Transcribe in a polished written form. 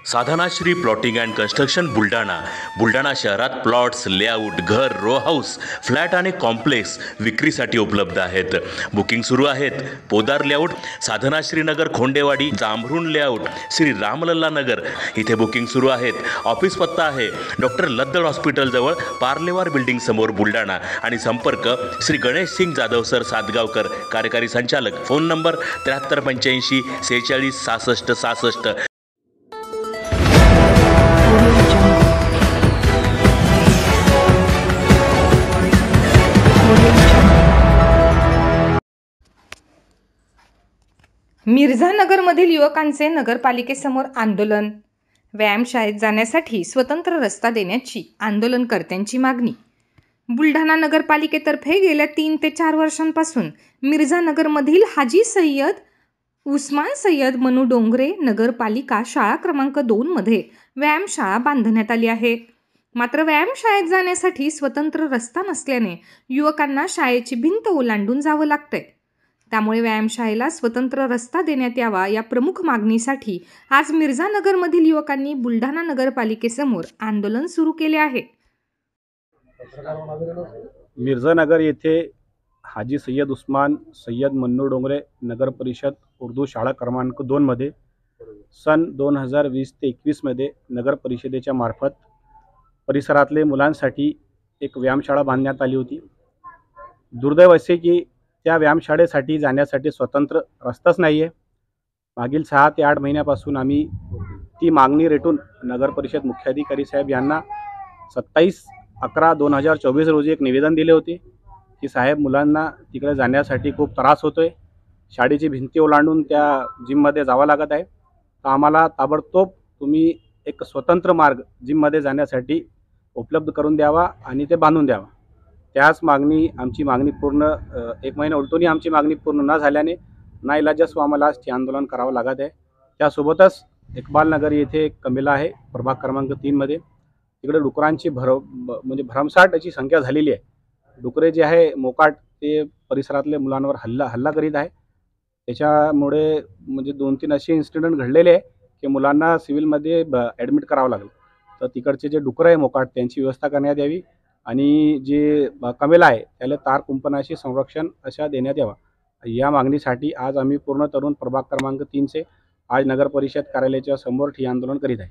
Sadhanashri plotting and construction Buldhana शहरात plots, layout, घर, row house, flat आणि कॉम्प्लेक्स विक्रीसाठी उपलब्ध आहेत. बुकिंग सुरू आहेत. पोदार लेआउट, साधनाश्री नगर, खोंडेवाडी, जांभरुण लेआउट, श्री रामलल्ला नगर इथे बुकिंग सुरू आहेत. ऑफिस पत्ता आहे डॉक्टर लद्दड हॉस्पिटल जवळ, पार्लेवार बिल्डिंग समोर, बुलढाणा. आणि संपर्क श्री गणेश सिंग जाधव सर सातगावकर, कार्यकारी संचालक. Phone number 7385 46 66 66. मिर्झानगरमधील युवकांचे नगरपालिकेसमोर आंदोलन. व्यायामशाळेत जाण्यासाठी स्वतंत्र रस्ता देण्याची आंदोलनकर्त्यांची मागणी. बुलढाणा नगरपालिकेतर्फे गेल्या 3 ते 4 वर्षांपासून मिर्झानगरमधील हाजी सय्यद उस्मान सय्यद मनू डोंगरे नगरपालिका शाळा क्रमांक 2 मध्ये व्यायामशाळा बांधण्यात आली आहे. मात्र व्यायामशाळेत जाण्यासाठी स्वतंत्र रस्ता नसल्याने युवकांना शाळेची भिंत ओलांडून जावं लागतंय. त्यामुळे व्यायामशाळेला स्वतंत्र रस्ता देण्यात यावा या प्रमुख मागणीसाठी आज मिर्झानगरमधील युवकांनी बुलढाणा नगरपालिकेसमोर आंदोलन सुरू केले आहे. मिर्झानगर येथे हाजी सय्यद उस्मान सय्यद मन्नू डोंगरे नगर परिषद उर्दू शाळा क्रमांक 2 मध्ये सन 2020 ते 21 मध्ये नगर परिषदेच्या मार्फत परिसरातले मुलांसाठी एक व्यायामशाळा बांधण्यात आली होती. दुर्दैव असे की त्या व्यायामशाळेसाठी जाण्यासाठी स्वतंत्र रस्ताच नाही आहे. मागील 6 ते 8 महिन्यापासून आम्ही ती मागणी रेटून नगर परिषद मुख्याधिकारी साहेब यांना 27/11/2024 रोजी एक निवेदन दिले होते की साहेब, मुलांना तिकडे जाण्यासाठी खूप त्रास होतोय. शाळेची भिंती ओलांडून त्या जिममध्ये जावं लागत आहे. तर आम्हाला ताबडतोब तुम्ही एक स्वतंत्र मार्ग जिममध्ये जाण्यासाठी उपलब्ध करून द्यावा आणि ते बांधून द्यावा. त्याच आमची मागणी पूर्ण 1 महिना उलटूनही आमची मागणी पूर्ण न झाल्याने नाईलाजास्तव आम्हाला ते आंदोलन करावं लागत आहे. त्यासोबतच इक्बाल नगर येथे एक कमेला आहे प्रभाग क्रमांक 3 मध्ये. तिकडे डुकरांची भरमसाठ अशी संख्या झालेली आहे. डुकरे जे आहे मोकाट ते परिसरातल्या मुलांवर हल्ला करीत आहे. त्याच्यामुळे 2-3 असे इन्सिडेंट घडलेले आहे की मुलांना सिव्हिलमध्ये ॲडमिट करावं लागलं. तर तिकडचे जे डुकरं आहे मोकाट त्यांची व्यवस्था करण्यात यावी आणि जे कमेला आहे त्याला तार कुंपणाशी संरक्षण अशा देण्यात यावा. या मागणीसाठी आज आम्ही पूर्ण तरुण प्रभाग क्रमांक 3 से आज नगर परिषद कार्यालयाच्या समोर ठिय्या आंदोलन करीत आहे.